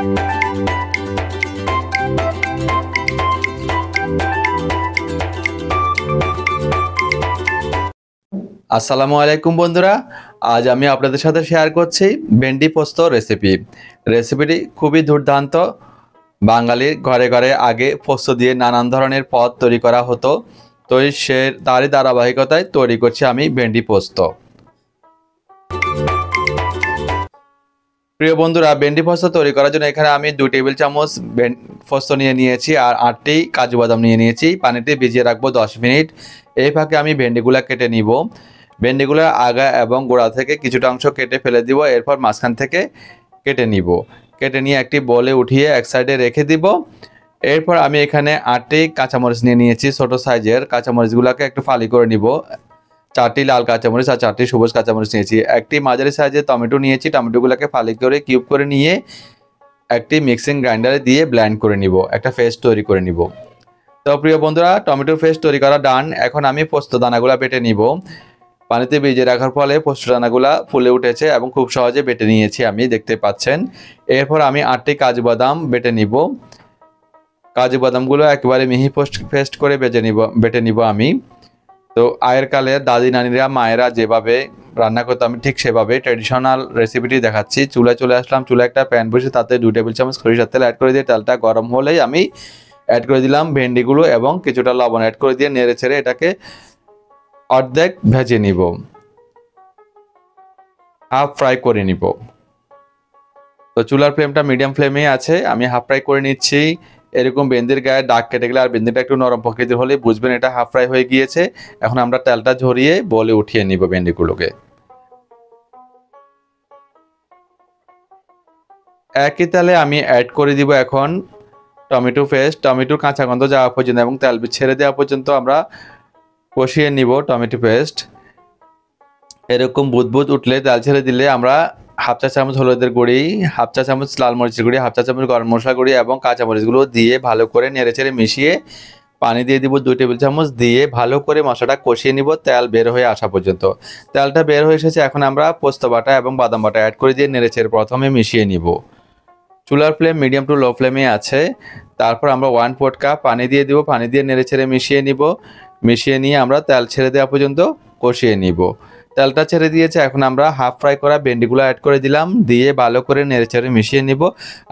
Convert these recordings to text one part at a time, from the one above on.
আসসালামু আলাইকুম বন্ধুরা, আজ আমি আপনাদের সাথে শেয়ার করছি ভেন্ডি পোস্ত রেসিপিটি খুবই দুর্দান্ত। বাঙালির ঘরে ঘরে আগে পোস্ত দিয়ে নানান ধরনের পদ তৈরি করা হতো, তো তারই ধারাবাহিকতায় তৈরি করছি আমি ভেন্ডি পোস্ত। প্রিয় বন্ধুরা, ভেন্ডি পোস্ত তৈরি করার জন্য এখানে আমি 2 টেবিল চামচ পোস্ত নিয়ে নিয়েছি আর 8টি কাজু বাদাম নিয়ে নিয়েছি। পানিতে ভিজিয়ে রাখবো 10 মিনিট। এই ফাঁকে আমি ভেন্ডিগুলো কেটে নিব। ভেন্ডিগুলোর আগা এবং গোড়া থেকে কিছুটা অংশ কেটে ফেলে দিব, এরপর মাঝখান থেকে কেটে নিব। কেটে নিয়ে একটি বলে উঠিয়ে এক সাইডে রেখে দিব। এরপর আমি এখানে 8টি কাঁচামরিচ নিয়ে নিয়েছি। ছোট সাইজের কাঁচামরিচগুলোকে একটু ফালি করে নিব। 4টি লাল কাঁচামরিচ আর 4টি সবুজ কাঁচামরিচ নিয়েছি। একটি মাঝারি সাইজের টমেটো নিয়েছি। টমেটোগুলোকে ফালি করে কিউব করে নিয়ে একটি মিক্সিং গ্রাইন্ডারে দিয়ে ব্লেন্ড করে নিব, একটা পেস্ট তৈরি করে নিব। তো প্রিয় বন্ধুরা, টমেটো পেস্ট তৈরি করা ডান। এখন আমি পোস্ত দানাগুলো বেটে নিব। পানিতে ভিজিয়ে রাখার ফলে পোস্ত দানাগুলো ফুলে উঠেছে এবং খুব সহজে বেটে নিয়েছি আমি, দেখতে পাচ্ছেন। এরপর আমি 8টি কাজু বাদাম বেটে নিব। কাজু বাদামগুলো একেবারে মিহি পেস্ট করে বেটে নিব আমি। তো আগের কালের দাদি নানিরা মায়েরা যেভাবে রান্না করতো আমি ঠিক সেভাবে ট্র্যাডিশনাল রেসিপিটি দেখাচ্ছি। চুলায় চলে আসলাম। চুলায় একটা প্যান বসে তাতে 2 টেবিল চামচ সরিষার তেল অ্যাড করে দিয়ে তেলটা গরম হলেই আমি অ্যাড করে দিলাম ভেন্ডিগুলো এবং কিছুটা লবণ অ্যাড করে দিয়ে নেড়ে ছেড়ে এটাকে অর্ধেক ভেজে নিব, হাফ ফ্রাই করে নিব। তো চুলার ফ্লেমটা মিডিয়াম ফ্লেমেই আছে, আমি হাফ ফ্রাই করে নিচ্ছি। এরকম ভেন্ডির গায়ে দাগ কেটে গেলে আর ভেন্ডিটা একটু নরম প্রকৃতির হলে বুঝবেন এটা হাফ ফ্রাই হয়ে গিয়েছে। এখন আমরা তেলটা ঝরিয়ে বলে উঠিয়ে নিব ভেন্ডিগুলোকে। একই তেলে আমি অ্যাড করে দিব এখন টমেটো পেস্ট। টমেটোর কাঁচা গন্ধ যাওয়া পর্যন্ত এবং তেল ছেড়ে দেওয়া পর্যন্ত আমরা কষিয়ে নিব টমেটো পেস্ট। এরকম বুদবুদ উঠলে তেল ছেড়ে দিলে আমরা হাফ চা চামচ হলুদের গুঁড়ি, হাফ চা চামচ লাল মরিচের গুঁড়ি, হাফ চা চামচ গরম মশলা গুঁড়ি এবং কাঁচামরিচগুলো দিয়ে ভালো করে নেড়ে চেড়ে মিশিয়ে পানি দিয়ে দিব 2 টেবিল চামচ, দিয়ে ভালো করে মশলাটা কষিয়ে নিব তেল বের হয়ে আসা পর্যন্ত। তেলটা বের হয়ে এসেছে, এখন আমরা পোস্ত বাটা এবং বাদাম বাটা অ্যাড করে দিয়ে নেড়ে চেড়ে প্রথমে মিশিয়ে নিব। চুলার ফ্লেম মিডিয়াম টু লো ফ্লেমে আছে। তারপর আমরা 1/4 কাপ পানি দিয়ে দিব। পানি দিয়ে নেড়ে ছেড়ে মিশিয়ে নিব। মিশিয়ে নিয়ে আমরা তেল ছেড়ে দেওয়া পর্যন্ত কষিয়ে নিব। তেলটা ছেড়ে দিয়েছে, এখন আমরা হাফ ফ্রাই করা ভেন্ডিগুলো অ্যাড করে দিলাম, দিয়ে ভালো করে নেড়ে ছেড়ে মিশিয়ে নিব।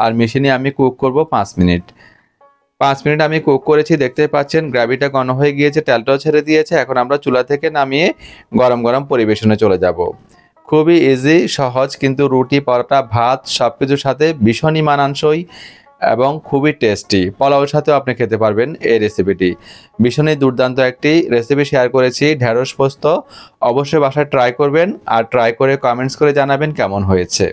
আর মিশিয়ে নিয়ে আমি কুক করব 5 মিনিট। 5 মিনিট আমি কুক করেছি, দেখতে পাচ্ছেন গ্রেভিটা ঘন হয়ে গিয়েছে, তেলটাও ছেড়ে দিয়েছে। এখন আমরা চুলা থেকে নামিয়ে গরম গরম পরিবেশনে চলে যাব। খুবই ইজি, সহজ, কিন্তু রুটি, পরোটা, ভাত সব কিছুর সাথে ভীষণই মানানসই এবং খুবই টেস্টি। পোলাওর সাথেও আপনি খেতে পারবেন এই রেসিপিটি। ভীষণই দুর্দান্ত একটি রেসিপি শেয়ার করেছি, ঢেঁড়স পোস্ত। অবশ্যই বাসায় ট্রাই করবেন আর ট্রাই করে কমেন্টস করে জানাবেন কেমন হয়েছে।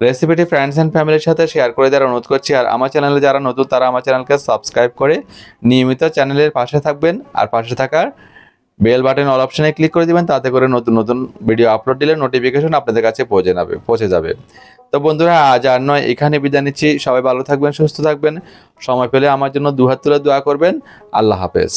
রেসিপিটি ফ্রেন্ডস অ্যান্ড ফ্যামিলির সাথে শেয়ার করে দেওয়ার অনুরোধ করছি। আর আমার চ্যানেলে যারা নতুন তারা আমার চ্যানেলকে সাবস্ক্রাইব করে নিয়মিত চ্যানেলের পাশে থাকবেন। আর পাশে থাকার বেল বাটন অল অপশনে ক্লিক করে দিবেন, তাতে করে নতুন নতুন ভিডিও আপলোড দিলে নোটিফিকেশন আপনাদের কাছে পৌঁছে যাবে। তো বন্ধুরা, আজ আর নয়, এখানে বিদায় নিচ্ছি। সবাই ভালো থাকবেন, সুস্থ থাকবেন। সময় পেলে আমার জন্য 2 হাত তুলে দোয়া করবেন। আল্লাহ হাফেজ।